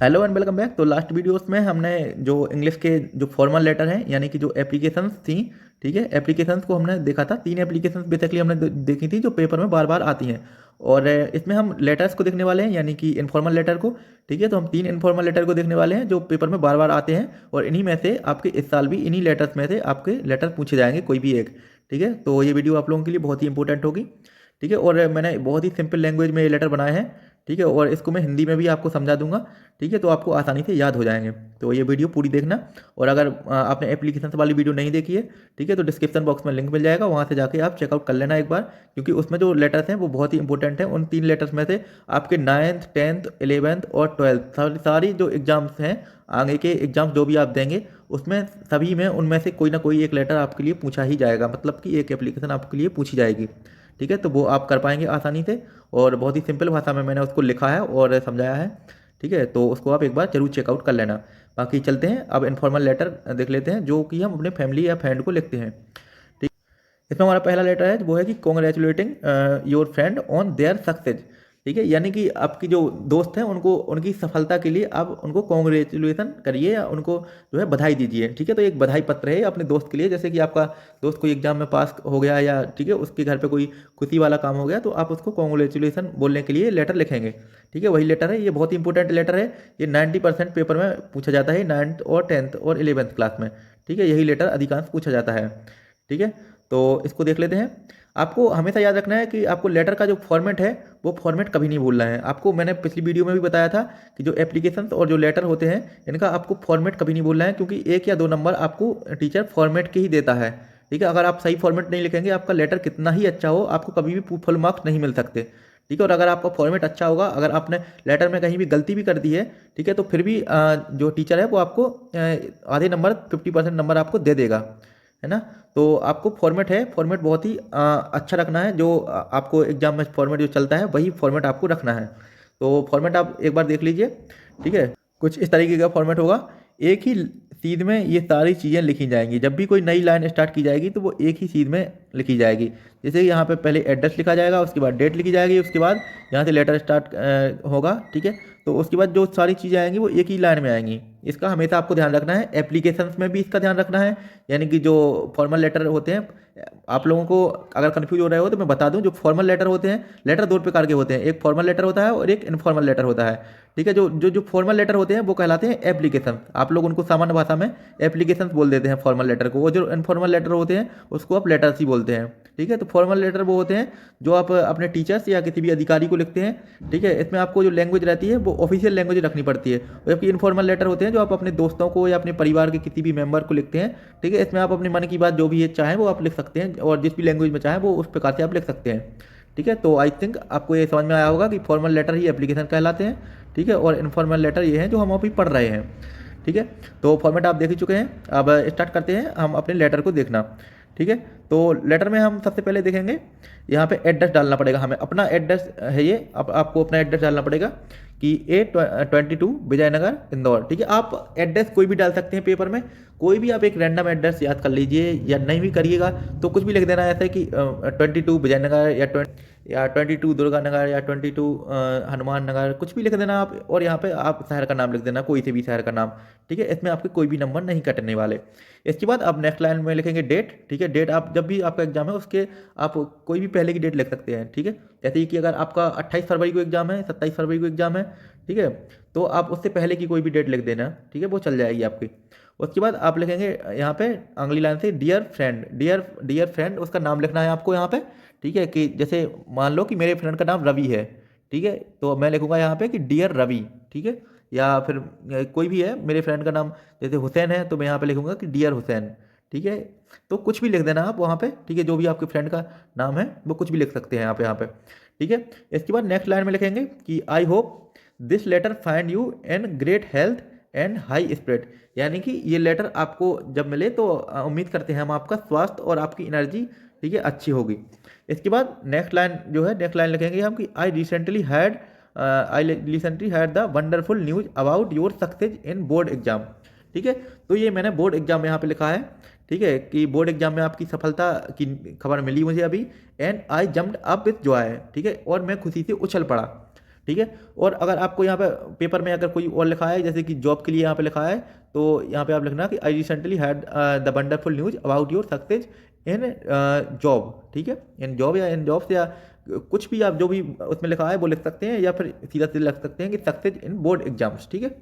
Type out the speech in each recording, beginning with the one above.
Hello and welcome back. तो last videos में हमने जो इंग्लिश के जो फॉर्मल लेटर हैं यानी कि जो एप्लीकेशंस थी, ठीक है, एप्लीकेशंस को हमने देखा था। तीन एप्लीकेशंस बेसिकली हमने देखी थी जो पेपर में बार बार आती हैं। और इसमें हम लेटर्स को देखने वाले हैं यानी कि इनफॉर्मल लेटर को। ठीक है, तो हम तीन इनफॉर्मल लेटर को देखने वाले हैं जो पेपर में बार बार आते हैं, और इन्हीं में से आपके इस साल भी इन्हीं लेटर्स में से आपके लेटर पूछे जाएंगे कोई भी एक। ठीक है, तो ये वीडियो आप लोगों के लिए बहुत ही इंपॉर्टेंट होगी। ठीक है, और मैंने बहुत ही सिंपल लैंग्वेज में ये लेटर बनाए हैं। ठीक है, और इसको मैं हिंदी में भी आपको समझा दूंगा। ठीक है, तो आपको आसानी से याद हो जाएंगे। तो ये वीडियो पूरी देखना। और अगर आपने एप्लीकेशन वाली वीडियो नहीं देखी है, ठीक है, तो डिस्क्रिप्शन बॉक्स में लिंक मिल जाएगा, वहाँ से जाके आप चेकआउट कर लेना एक बार, क्योंकि उसमें जो लेटर्स हैं वो बहुत ही इंपॉर्टेंट हैं। उन तीन लेटर्स में से आपके 9th 10th 11th और 12th सारी जो एग्जाम्स हैं, आगे के एग्जाम्स जो भी आप देंगे, उसमें सभी में उनमें से कोई ना कोई एक लेटर आपके लिए पूछा ही जाएगा, मतलब कि एक एप्लीकेशन आपके लिए पूछी जाएगी। ठीक है, तो वो आप कर पाएंगे आसानी से, और बहुत ही सिंपल भाषा में मैंने उसको लिखा है और समझाया है। ठीक है, तो उसको आप एक बार जरूर चेकआउट कर लेना। बाकी चलते हैं, अब इनफॉर्मल लेटर देख लेते हैं जो कि हम अपने फैमिली या फ्रेंड को लिखते हैं। ठीक, इसमें हमारा पहला लेटर है वो है कि congratulating your friend on their success. ठीक है, यानी कि आपकी जो दोस्त हैं उनको उनकी सफलता के लिए आप उनको कॉन्ग्रेचुलेसन करिए या उनको जो है बधाई दीजिए। ठीक है, तो एक बधाई पत्र है अपने दोस्त के लिए, जैसे कि आपका दोस्त कोई एग्जाम में पास हो गया या ठीक है उसके घर पे कोई खुशी वाला काम हो गया, तो आप उसको कॉन्ग्रेचुलेसन बोलने के लिए लेटर लिखेंगे। ठीक है, वही लेटर है, ये बहुत ही इंपॉर्टेंट लेटर है। ये 90% पेपर में पूछा जाता है, 9th और 10th और 11th क्लास में। ठीक है, यही लेटर अधिकांश पूछा जाता है। ठीक है, तो इसको देख लेते हैं। आपको हमेशा याद रखना है कि आपको लेटर का जो फॉर्मेट है वो फॉर्मेट कभी नहीं भूलना है। आपको मैंने पिछली वीडियो में भी बताया था कि जो एप्लीकेशन और जो लेटर होते हैं इनका आपको फॉर्मेट कभी नहीं भूलना है, क्योंकि 1 या 2 नंबर आपको टीचर फॉर्मेट के ही देता है। ठीक है, अगर आप सही फॉर्मेट नहीं लिखेंगे, आपका लेटर कितना ही अच्छा हो, आपको कभी भी फुल मार्क्स नहीं मिल सकते। ठीक है, और अगर आपका फॉर्मेट अच्छा होगा, अगर आपने लेटर में कहीं भी गलती भी कर दी है, ठीक है, तो फिर भी जो टीचर है वो आपको आधे नंबर 50% नंबर आपको दे देगा, है ना। तो आपको फॉर्मेट है, फॉर्मेट बहुत ही अच्छा रखना है। जो आपको एग्जाम में फॉर्मेट जो चलता है वही फॉर्मेट आपको रखना है। तो फॉर्मेट आप एक बार देख लीजिए। ठीक है, कुछ इस तरीके का फॉर्मेट होगा। एक ही सीध में ये सारी चीज़ें लिखी जाएंगी। जब भी कोई नई लाइन स्टार्ट की जाएगी तो वो एक ही सीध में लिखी जाएगी। जैसे यहाँ पे पहले एड्रेस लिखा जाएगा, उसके बाद डेट लिखी जाएगी, उसके बाद यहाँ से लेटर स्टार्ट होगा। ठीक है, तो उसके बाद जो सारी चीज़ें आएंगी वो एक ही लाइन में आएंगी। इसका हमेशा आपको ध्यान रखना है। एप्लीकेशंस में भी इसका ध्यान रखना है, यानी कि जो फॉर्मल लेटर होते हैं, आप लोगों को अगर कंफ्यूज हो रहे हो तो मैं बता दूं, जो फॉर्मल लेटर होते हैं, लेटर दो प्रकार के होते हैं, एक फॉर्मल लेटर होता है और एक इनफॉर्मल लेटर होता है। ठीक है, जो जो जो फॉर्मल लेटर होते हैं वो कहलाते हैं एप्लीकेशन। आप लोग उनको सामान्य भाषा में एप्लीकेशन बोल देते हैं फॉर्मल लेटर को, और जो इनफॉर्मल लेटर होते हैं उसको आप लेटर्स ही बोलते हैं। ठीक है, तो फॉर्मल लेटर वो होते हैं जो आप अपने टीचर्स या किसी भी अधिकारी को लिखते हैं। ठीक है, इसमें आपको जो लैंग्वेज रहती है वो ऑफिशियल लैंग्वेज रखनी पड़ती है। जबकि इनफॉर्मल लेटर होते हैं जो आप अपने दोस्तों को या अपने परिवार के किसी भी मेंबर को लिखते हैं। ठीक है, इसमें आप अपने मन की बात जो भी चाहें वो आप लिख सकते हैं, और जिस भी लैंग्वेज में चाहें वो उस प्रकार से आप लिख सकते हैं। ठीक है, तो आई थिंक आपको ये समझ में आया होगा कि फॉर्मल लेटर ही एप्लीकेशन कहलाते हैं। ठीक है, और इनफॉर्मल लेटर ये हैं जो हम अभी पढ़ रहे हैं। ठीक है, तो फॉर्मेट आप देख ही चुके हैं। अब स्टार्ट करते हैं हम अपने लेटर को देखना। ठीक है, तो लेटर में हम सबसे पहले देखेंगे, यहाँ पे एड्रेस डालना पड़ेगा हमें। अपना एड्रेस है ये, अब आपको अपना एड्रेस डालना पड़ेगा कि A22 विजयनगर इंदौर। ठीक है, आप एड्रेस कोई भी डाल सकते हैं पेपर में, कोई भी आप एक रैंडम एड्रेस याद कर लीजिए, या नहीं भी करिएगा तो कुछ भी लिख देना है, ऐसा कि 22 विजयनगर या 22 दुर्गा नगर या 22 हनुमान नगर, कुछ भी लिख देना आप। और यहाँ पे आप शहर का नाम लिख देना, कोई से भी शहर का नाम। ठीक है, इसमें आपके कोई भी नंबर नहीं कटने वाले। इसके बाद आप नेक्स्ट लाइन में लिखेंगे डेट। ठीक है, डेट आप जब भी आपका एग्जाम है उसके आप कोई भी पहले की डेट लिख सकते हैं। ठीक है, जैसे कि अगर आपका 28 फरवरी को एग्जाम है, 27 फरवरी को एग्जाम है, ठीक है, तो आप उससे पहले की कोई भी डेट लिख देना। ठीक है, वो चल जाएगी आपकी। उसके बाद आप लिखेंगे यहाँ पे अगली लाइन से dear friend. Dear dear friend उसका नाम लिखना है आपको यहाँ पे। ठीक है, कि जैसे मान लो कि मेरे फ्रेंड का नाम रवि है। ठीक है, तो मैं लिखूंगा यहाँ पे कि डियर रवि। ठीक है, या फिर कोई भी है मेरे फ्रेंड का नाम, जैसे हुसैन है तो मैं यहाँ पे लिखूंगा कि डियर हुसैन। ठीक है, तो कुछ भी लिख देना आप वहाँ पे। ठीक है, जो भी आपके फ्रेंड का नाम है वो कुछ भी लिख सकते हैं यहाँ पे। ठीक है, इसके बाद नेक्स्ट लाइन में लिखेंगे कि I hope this letter find you in great health and high spirit. यानी कि ये लेटर आपको जब मिले तो उम्मीद करते हैं हम आपका स्वास्थ्य और आपकी एनर्जी, ठीक है, अच्छी होगी। इसके बाद नेक्स्ट लाइन जो है, नेक्स्ट लाइन लिखेंगे हम कि I recently had the wonderful news about your success in board exam. ठीक है, तो ये मैंने बोर्ड एग्जाम में यहाँ पे लिखा है। ठीक है, कि बोर्ड एग्जाम में आपकी सफलता की खबर मिली मुझे अभी। And I jumped up with Joy. ठीक है, और मैं खुशी से उछल पड़ा। ठीक है। और अगर आपको यहाँ पे पेपर में अगर कोई और लिखा है, जैसे कि जॉब के लिए यहाँ पे लिखा है, तो यहाँ पे आप लिखना कि I recently had the wonderful news about your success in job, ठीक है, इन जॉब या इन जॉब्स, या कुछ भी आप जो भी उसमें लिखा है वो लिख सकते हैं, या फिर सीधा सीधा लिख सकते हैं कि सक्सेस इन बोर्ड एग्जाम्स, ठीक है।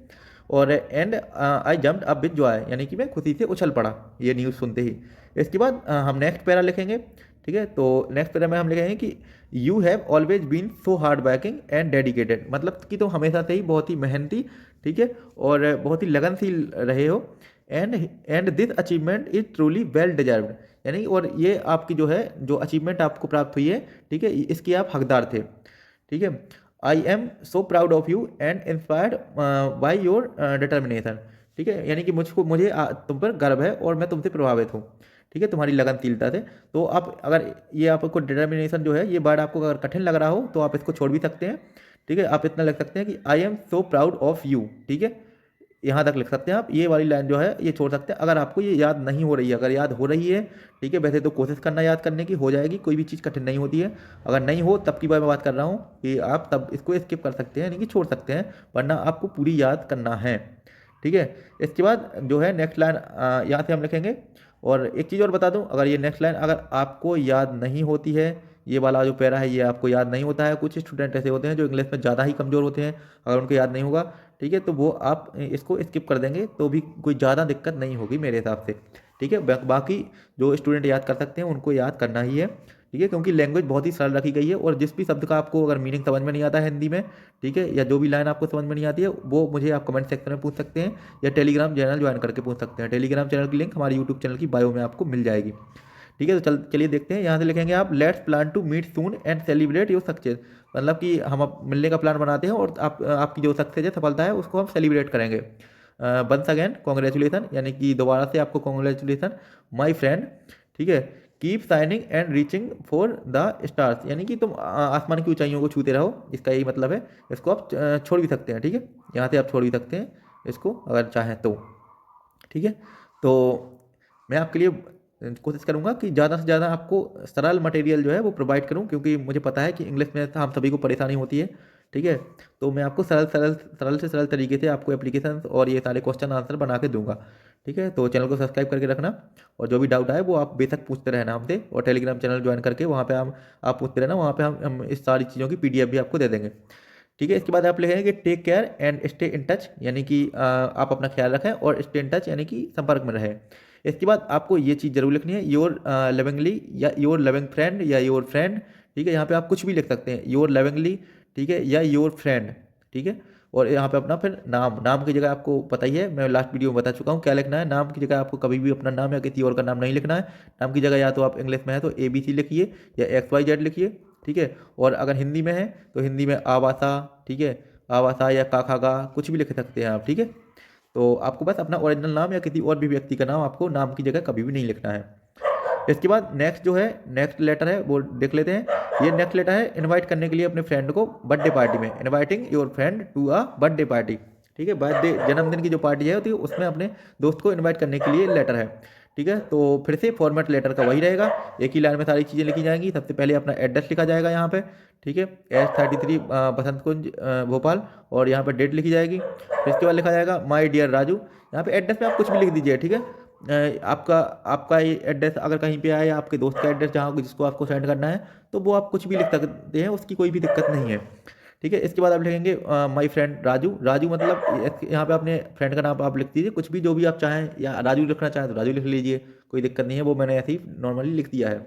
और and I jumped up with Joy, यानी कि मैं खुशी से उछल पड़ा ये न्यूज़ सुनते ही। इसके बाद हम नेक्स्ट पैरा लिखेंगे, ठीक है। तो नेक्स्ट पैरा में हम लिखेंगे कि you have always been so hard working and dedicated, मतलब कि तुम हमेशा से ही बहुत ही मेहनती, ठीक है, और बहुत ही लगनशील रहे हो। And this achievement is truly well deserved, यानी और ये आपकी जो है जो अचीवमेंट आपको प्राप्त हुई है, ठीक है, इसकी आप हकदार थे, ठीक है। I am so proud of you and inspired by your determination, ठीक है, यानी कि मुझे तुम पर गर्व है और मैं तुमसे प्रभावित हूँ, ठीक है, तुम्हारी लगनशीलता से। तो आप अगर ये आपको डिटर्मिनेशन जो है ये वर्ड आपको अगर कठिन लग रहा हो तो आप इसको छोड़ भी सकते हैं, ठीक है। आप इतना लिख सकते हैं कि I am so proud of you, ठीक है, यहाँ तक लिख सकते हैं आप। ये वाली लाइन जो है ये छोड़ सकते हैं अगर आपको ये याद नहीं हो रही है। अगर याद हो रही है, ठीक है, वैसे तो कोशिश करना याद करने की, हो जाएगी, कोई भी चीज़ कठिन नहीं होती है। अगर नहीं हो तब की बात मैं बात कर रहा हूँ कि आप तब इसको स्किप कर सकते हैं, यानी कि छोड़ सकते हैं, वरना आपको पूरी याद करना है, ठीक है। इसके बाद जो है नेक्स्ट लाइन यहाँ से हम लिखेंगे। और एक चीज़ और बता दूं, अगर ये नेक्स्ट लाइन अगर आपको याद नहीं होती है, ये वाला जो पैरा है ये आपको याद नहीं होता है, कुछ स्टूडेंट ऐसे होते हैं जो इंग्लिश में ज़्यादा ही कमज़ोर होते हैं, अगर उनको याद नहीं होगा, ठीक है, तो वो आप इसको स्किप कर देंगे तो भी कोई ज़्यादा दिक्कत नहीं होगी मेरे हिसाब से, ठीक है। बाकी जो स्टूडेंट याद कर सकते हैं उनको याद करना ही है, ठीक है, क्योंकि लैंग्वेज बहुत ही सरल रखी गई है। और जिस भी शब्द का आपको अगर मीनिंग समझ में नहीं आता है हिंदी में, ठीक है, या जो भी लाइन आपको समझ में नहीं आती है, वो मुझे आप कमेंट सेक्शन में पूछ सकते हैं, या टेलीग्राम चैनल ज्वाइन करके पूछ सकते हैं। टेलीग्राम चैनल की लिंक हमारे यूट्यूब चैनल की बायो में आपको मिल जाएगी, ठीक है। तो चलिए देखते हैं, यहाँ से लिखेंगे आप let's plan to meet soon and celebrate your success, मतलब कि हम अब मिलने का प्लान बनाते हैं और आपकी जो सक्सेस है, सफलता है, उसको हम सेलिब्रेट करेंगे। वंस अगेन कॉन्ग्रेचुलेसन, यानी कि दोबारा से आपको कॉन्ग्रेचुलेसन माई फ्रेंड, ठीक है। Keep signing and reaching for the stars, यानी कि तुम आसमान की ऊंचाइयों को छूते रहो, इसका यही मतलब है। इसको आप छोड़ भी सकते हैं, ठीक है, यहाँ से आप छोड़ भी सकते हैं इसको अगर चाहें तो, ठीक है। तो मैं आपके लिए कोशिश करूंगा कि ज़्यादा से ज़्यादा आपको सरल मटेरियल जो है वो प्रोवाइड करूं, क्योंकि मुझे पता है कि इंग्लिश में हम सभी को परेशानी होती है, ठीक है। तो मैं आपको सरल से सरल तरीके से आपको एप्लीकेशन और ये सारे क्वेश्चन आंसर बना के दूंगा, ठीक है। तो चैनल को सब्सक्राइब करके रखना, और जो भी डाउट आए वो आप बेशक पूछते रहना हमसे, और टेलीग्राम चैनल ज्वाइन करके वहाँ पे आप पूछते रहना, वहाँ पे हम इस सारी चीज़ों की PDF भी आपको दे देंगे, ठीक है। इसके बाद आप लिखेंगे कि take care and stay in touch, यानी कि आप अपना ख्याल रखें और स्टे इन टच यानी कि संपर्क में रहें। इसके बाद आपको ये चीज़ जरूर लिखनी है, योर लविंगली या योर लविंग फ्रेंड या योर फ्रेंड, ठीक है। यहाँ पे आप कुछ भी लिख सकते हैं, योर लविंगली, ठीक है, या योर फ्रेंड, ठीक है। और यहाँ पे अपना फिर नाम की जगह आपको पता ही है, मैं लास्ट वीडियो में बता चुका हूँ क्या लिखना है। नाम की जगह आपको कभी भी अपना नाम या किसी और का नाम नहीं लिखना है। नाम की जगह या तो आप इंग्लिश में है तो ABC लिखिए या XYZ लिखिए, ठीक है। और अगर हिंदी में है तो हिंदी में आवासा, ठीक है, आवासा या काखागा कुछ भी लिख सकते हैं आप, ठीक है। तो आपको बस अपना ओरिजिनल नाम या किसी और भी व्यक्ति का नाम आपको नाम की जगह कभी भी नहीं लिखना है। इसके बाद नेक्स्ट जो है नेक्स्ट लेटर है वो देख लेते हैं। ये नेक्स्ट लेटर है इनवाइट करने के लिए अपने फ्रेंड को बर्थडे पार्टी में, inviting your friend to a birthday party, ठीक है। बर्थडे जन्मदिन की जो पार्टी है होती है उसमें अपने दोस्त को इन्वाइट करने के लिए लेटर है, ठीक है। तो फिर से फॉर्मेट लेटर का वही रहेगा, एक ही लाइन में सारी चीज़ें लिखी जाएंगी। सबसे पहले अपना एड्रेस लिखा जाएगा यहाँ पे, ठीक है, S33 बसंत कुंज भोपाल, और यहाँ पे डेट लिखी जाएगी। फिर इसके बाद लिखा जाएगा माय डियर राजू, यहाँ पे एड्रेस में आप कुछ भी लिख दीजिए, ठीक है। आपका ये एड्रेस अगर कहीं पे आए या आपके दोस्त का एड्रेस जहाँ जिसको आपको सेंड करना है तो वो आप कुछ भी लिख सकते हैं, उसकी कोई भी दिक्कत नहीं है, ठीक है। इसके बाद आप लिखेंगे माय फ्रेंड राजू। राजू मतलब यहाँ पे अपने फ्रेंड का नाम आप लिख दीजिए, कुछ भी जो भी आप चाहें, या राजू लिखना चाहें तो राजू लिख लीजिए, कोई दिक्कत नहीं है, वो मैंने ऐसे ही नॉर्मली लिख दिया है,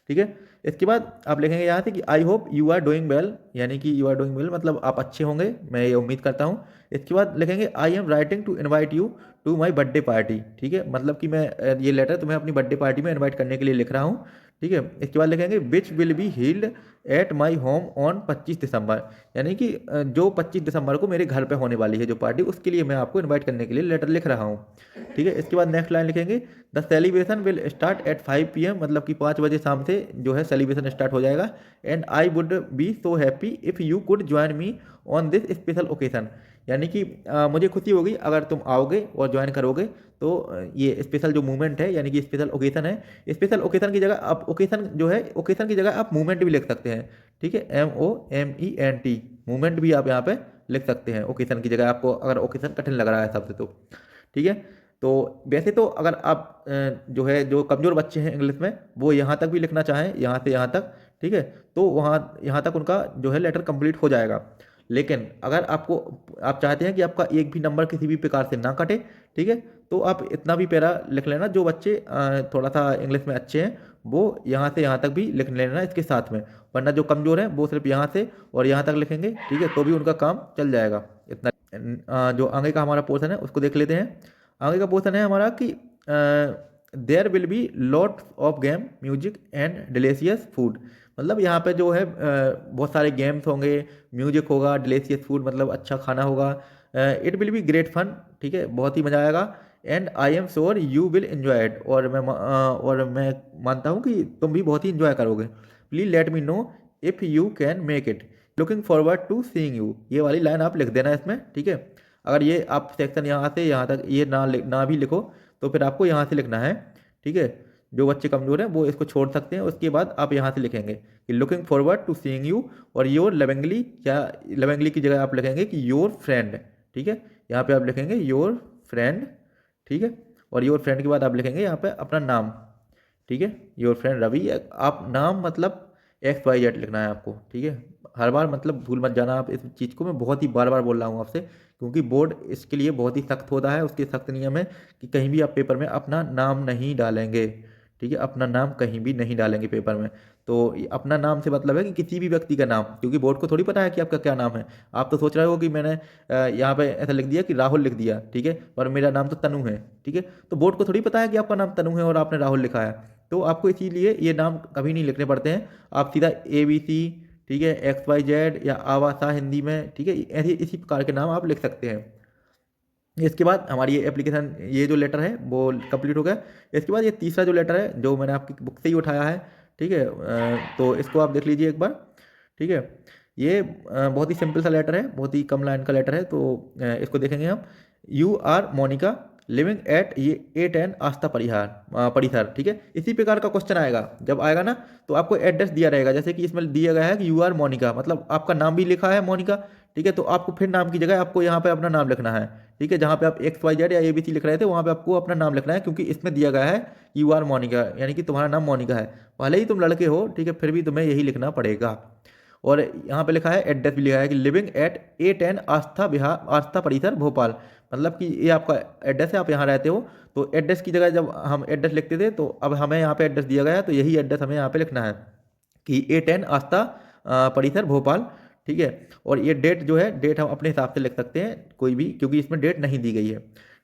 ठीक है। इसके बाद आप लिखेंगे यहाँ से कि I hope you are doing well, यानी कि यू आर डूइंग वेल मतलब आप अच्छे होंगे, मैं ये उम्मीद करता हूँ। इसके बाद लिखेंगे I am writing to invite you to my birthday party, ठीक है, मतलब कि मैं ये लेटर तुम्हें अपनी बर्थडे पार्टी में इनवाइट करने के लिए लिख रहा हूँ, ठीक है। इसके बाद लिखेंगे which will be healed at my home on 25 दिसंबर, यानी कि जो 25 दिसंबर को मेरे घर पे होने वाली है जो पार्टी, उसके लिए मैं आपको इनवाइट करने के लिए लेटर लिख रहा हूँ, ठीक है। इसके बाद नेक्स्ट लाइन लिखेंगे the celebration will start at 5 PM, मतलब कि 5 बजे शाम से जो है सेलिब्रेशन स्टार्ट हो जाएगा। And I would be so happy if you could join me on this special occasion, यानी कि मुझे खुशी होगी अगर तुम आओगे और ज्वाइन करोगे, तो ये स्पेशल जो मूवमेंट है यानी कि स्पेशल ओकेजन है। स्पेशल ओकेजन की जगह आप ओकेजन जो है ओकेजन की जगह आप मूवमेंट भी लिख सकते हैं, ठीक है, MOMENT, मूवमेंट भी आप यहाँ पे लिख सकते हैं ओकेशन की जगह, आपको अगर ओकेशन कठिन लग रहा है सबसे तो। ठीक है, तो वैसे तो अगर आप जो है जो कमज़ोर बच्चे हैं इंग्लिश में, वो यहाँ तक भी लिखना चाहें, यहाँ से यहाँ तक, ठीक है, तो वहाँ यहाँ तक उनका जो है लेटर कंप्लीट हो जाएगा। लेकिन अगर आप चाहते हैं कि आपका एक भी नंबर किसी भी प्रकार से ना कटे, ठीक है, तो आप इतना भी पैरा लिख लेना। जो बच्चे थोड़ा सा इंग्लिश में अच्छे हैं वो यहाँ से यहाँ तक भी लिख लेना इसके साथ में, वरना जो कमज़ोर हैं वो सिर्फ यहाँ से और यहाँ तक लिखेंगे, ठीक है, तो भी उनका काम चल जाएगा इतना। जो आगे का हमारा पोर्शन है उसको देख लेते हैं। आगे का पोर्शन है हमारा कि there will be lots of game, music and delicious food. मतलब यहाँ पे जो है बहुत सारे गेम्स होंगे, म्यूजिक होगा, डिलीशियस फूड मतलब अच्छा खाना होगा, it will be great fun, ठीक है, बहुत ही मज़ा आएगा, and I am sure you will enjoy it, और मैं मानता हूँ कि तुम भी बहुत ही इंजॉय करोगे। Please let me know if you can make it, looking forward to seeing you. ये वाली लाइन आप लिख देना इसमें, ठीक है। अगर ये आप सेक्शन यहाँ से यहाँ तक ये ना भी लिखो तो फिर आपको यहाँ से लिखना है, ठीक है। जो बच्चे कमज़ोर हैं वो इसको छोड़ सकते हैं, उसके बाद आप यहाँ से लिखेंगे कि looking forward to seeing you, और योर लविंगली, या लविंगली की जगह आप लिखेंगे कि योर फ्रेंड, ठीक है। यहाँ पे आप लिखेंगे योर फ्रेंड, ठीक है, और योर फ्रेंड के बाद आप लिखेंगे यहाँ पे अपना नाम, ठीक है, योर फ्रेंड रवि। आप नाम मतलब XYZ लिखना है आपको, ठीक है। हर बार मतलब भूल मत जाना आप इस चीज़ को, मैं बहुत ही बार बार बोल रहा हूँ आपसे, क्योंकि बोर्ड इसके लिए बहुत ही सख्त होता है, उसके सख्त नियम है कि कहीं भी आप पेपर में अपना नाम नहीं डालेंगे, ठीक है, अपना नाम कहीं भी नहीं डालेंगे पेपर में। तो अपना नाम से मतलब है कि किसी भी व्यक्ति का नाम, क्योंकि बोर्ड को थोड़ी पता है कि आपका क्या नाम है। आप तो सोच रहे हो कि मैंने यहाँ पे ऐसा लिख दिया कि राहुल लिख दिया, ठीक है, पर मेरा नाम तो तनु है, ठीक है। तो बोर्ड को थोड़ी पता है कि आपका नाम तनु है और आपने राहुल लिखा है, तो आपको इसीलिए ये नाम कभी नहीं लिखने पड़ते हैं। आप सीधा ABC, ठीक है, XYZ या आवासा हिंदी में, ठीक है, ऐसे इसी प्रकार के नाम आप लिख सकते हैं। इसके बाद हमारी ये एप्लीकेशन, ये जो लेटर है वो कंप्लीट हो गया। इसके बाद ये तीसरा जो लेटर है जो मैंने आपकी बुक से ही उठाया है, ठीक है, तो इसको आप देख लीजिए एक बार, ठीक है। ये बहुत ही सिंपल सा लेटर है, बहुत ही कम लाइन का लेटर है, तो इसको देखेंगे हम। You are Monika living at ये 8N आस्था परिसर, ठीक है। इसी प्रकार का क्वेश्चन आएगा, जब आएगा ना तो आपको एड्रेस दिया रहेगा, जैसे कि इसमें दिया गया है कि यू आर मोनिका, मतलब आपका नाम भी लिखा है मोनिका, ठीक है, तो आपको फिर नाम की जगह आपको यहाँ पे अपना नाम लिखना है, ठीक है। जहाँ पे आप XYZ या ABC लिख रहे थे वहाँ पे आपको अपना नाम लिखना है, क्योंकि इसमें दिया गया है यू आर मोनिका, यानी कि तुम्हारा नाम मोनिका है। भले ही तुम लड़के हो, ठीक है, फिर भी तुम्हें यही लिखना पड़ेगा। और यहाँ पे लिखा है, एड्रेस भी लिखा है कि लिविंग एट 8N आस्था परिसर भोपाल, मतलब कि ये आपका एड्रेस है, आप यहाँ रहते हो। तो एड्रेस की जगह जब हम एड्रेस लिखते थे, तो अब हमें यहाँ पे एड्रेस दिया गया है, तो यही एड्रेस हमें यहाँ पे लिखना है कि 8N आस्था परिसर भोपाल, ठीक है। और ये डेट जो है, डेट हम अपने हिसाब से लिख सकते हैं कोई भी, क्योंकि इसमें डेट नहीं दी गई है,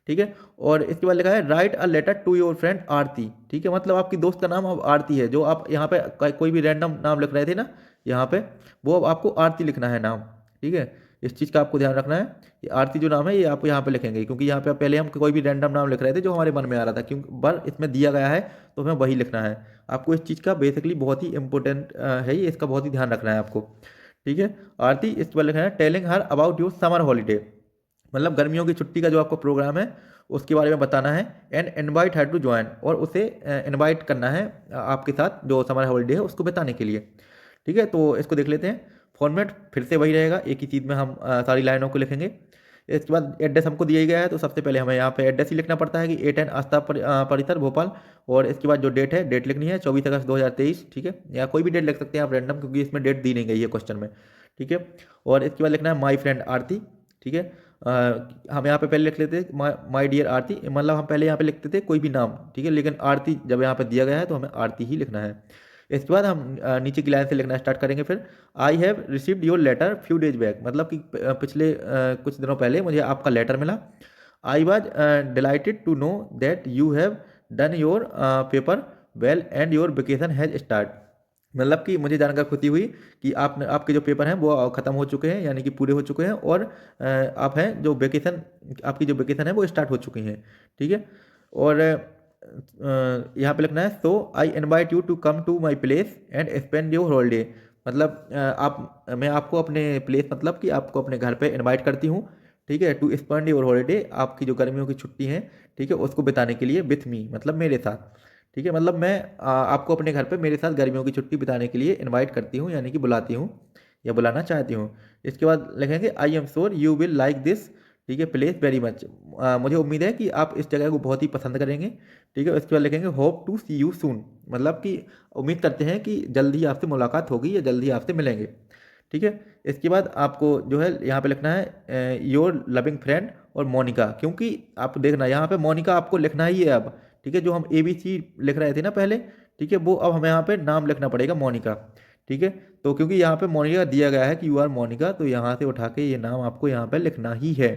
ठीक है। और इसके बाद लिखा है write a letter to your friend Aarti, ठीक है, मतलब आपकी दोस्त का नाम अब आरती है। जो आप यहाँ पे कोई भी रैंडम नाम लिख रहे थे ना यहाँ पे, वो अब आपको आरती लिखना है नाम, ठीक है। इस चीज़ का आपको ध्यान रखना है। ये आरती जो नाम है ये आप यहाँ पे लिखेंगे, क्योंकि यहाँ पे पहले हम कोई भी रैंडम नाम लिख रहे थे जो हमारे मन में आ रहा था, क्योंकि पर इसमें दिया गया है तो हमें वही लिखना है। आपको इस चीज़ का बेसिकली बहुत ही इंपॉर्टेंट है ये, इसका बहुत ही ध्यान रखना है आपको, ठीक है। आरती, इस पर लिखना है telling her about your summer holiday, मतलब गर्मियों की छुट्टी का जो आपका प्रोग्राम है उसके बारे में बताना है। And invite her to join, और उसे इनवाइट करना है आपके साथ जो समर हॉलीडे है उसको बताने के लिए, ठीक है। तो इसको देख लेते हैं। फॉर्मेट फिर से वही रहेगा, एक ही चीज़ में हम सारी लाइनों को लिखेंगे। इसके बाद एड्रेस हमको दिया ही गया है, तो सबसे पहले हमें यहाँ पे एड्रेस ही लिखना पड़ता है कि 8N आस्था परिसर भोपाल। और इसके बाद जो डेट है, डेट लिखनी है 24 अगस्त 2023, ठीक है, या कोई भी डेट लिख सकते हैं आप रैंडम, क्योंकि इसमें डेट दी नहीं गई है क्वेश्चन में, ठीक है। और इसके बाद लिखना है माई फ्रेंड आरती, ठीक है। हम यहाँ पे पहले लिख लेते थे माई डियर आरती, मतलब हम पहले यहाँ पे लिखते थे कोई भी नाम, ठीक है, लेकिन आरती जब यहाँ पे दिया गया है तो हमें आरती ही लिखना है। इसके बाद हम नीचे की लाइन से लिखना स्टार्ट करेंगे फिर। I have received your letter few days back, मतलब कि पिछले कुछ दिनों पहले मुझे आपका लेटर मिला। I was delighted to know that you have done your paper well and your vacation has start, मतलब कि मुझे जानकर खुशी हुई कि आपके जो पेपर हैं वो ख़त्म हो चुके हैं, यानी कि पूरे हो चुके हैं, और आप हैं जो वेकेशन, आपकी जो वेकेशन है वो स्टार्ट हो चुकी हैं, ठीक है। और यहाँ पे लिखना है so I invite you to come to my place and spend your holiday, मतलब मैं आपको अपने प्लेस, मतलब कि आपको अपने घर पे इनवाइट करती हूँ, ठीक है, टू स्पेंड योर हॉलीडे, आपकी जो गर्मियों की छुट्टी है, ठीक है, उसको बिताने के लिए विथ मी, मतलब मेरे साथ, ठीक है, मतलब मैं आपको अपने घर पे मेरे साथ गर्मियों की छुट्टी बिताने के लिए इनवाइट करती हूँ, यानी कि बुलाती हूँ या बुलाना चाहती हूँ। इसके बाद लिखेंगे I am sure you will like this, ठीक है, प्लेस वेरी मच। मुझे उम्मीद है कि आप इस जगह को बहुत ही पसंद करेंगे। ठीक है, इसके बाद लिखेंगे hope to see you soon, मतलब कि उम्मीद करते हैं कि जल्द ही आपसे मुलाकात होगी या जल्द ही आपसे मिलेंगे। ठीक है, इसके बाद आपको जो है यहाँ पे लिखना है योर लविंग फ्रेंड और मोनिका, क्योंकि आप देखना यहाँ पे मोनिका आपको लिखना ही है अब। ठीक है, जो हम ABC लिख रहे थे ना पहले, ठीक है, वो अब हमें यहाँ पे नाम लिखना पड़ेगा मोनिका। ठीक है, तो क्योंकि यहाँ पे मोनिका दिया गया है कि यू आर मोनिका, तो यहाँ से उठा के ये नाम आपको यहाँ पे लिखना ही है।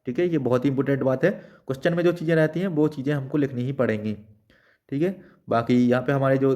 ठीक है, ये बहुत ही इंपॉर्टेंट बात है। क्वेश्चन में जो चीज़ें रहती हैं वो चीज़ें हमको लिखनी ही पड़ेंगी। ठीक है, बाकी यहाँ पे हमारे जो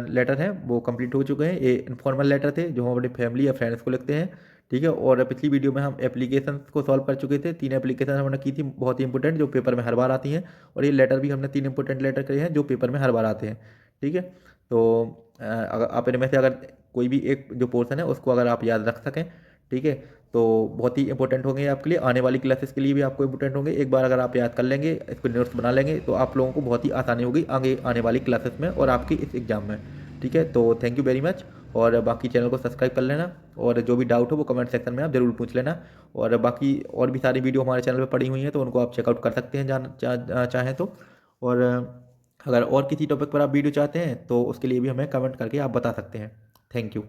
लेटर हैं वो कंप्लीट हो चुके हैं। ये इनफॉर्मल लेटर थे जो हम अपनी फैमिली या फ्रेंड्स को लिखते हैं। ठीक है, और पिछली वीडियो में हम एप्लीकेशन को सॉल्व कर चुके थे। 3 एप्लीकेशन हमने की थी बहुत ही इंपॉर्टेंट, जो पेपर में हर बार आती हैं। और ये लेटर भी हमने 3 इंपॉर्टेंट लेटर करे हैं जो पेपर में हर बार आते हैं। ठीक है, तो अगर आप इनमें से अगर कोई भी एक जो पोर्सन है उसको अगर आप याद रख सकें, ठीक है, तो बहुत ही इंपॉर्टेंट होंगे आपके लिए, आने वाली क्लासेस के लिए भी आपको इंपॉर्टेंट होंगे। एक बार अगर आप याद कर लेंगे, इसको नोट्स बना लेंगे, तो आप लोगों को बहुत ही आसानी होगी आगे आने वाली क्लासेस में और आपकी इस एग्ज़ाम में। ठीक है, तो थैंक यू वेरी मच, और बाकी चैनल को सब्सक्राइब कर लेना, और जो भी डाउट हो वो कमेंट सेक्शन में आप ज़रूर पूछ लेना। और बाकी और भी सारी वीडियो हमारे चैनल पर पड़ी हुई हैं, तो उनको आप चेकआउट कर सकते हैं चाहें तो। और अगर और किसी टॉपिक पर आप वीडियो चाहते हैं तो उसके लिए भी हमें कमेंट करके आप बता सकते हैं। Thank you.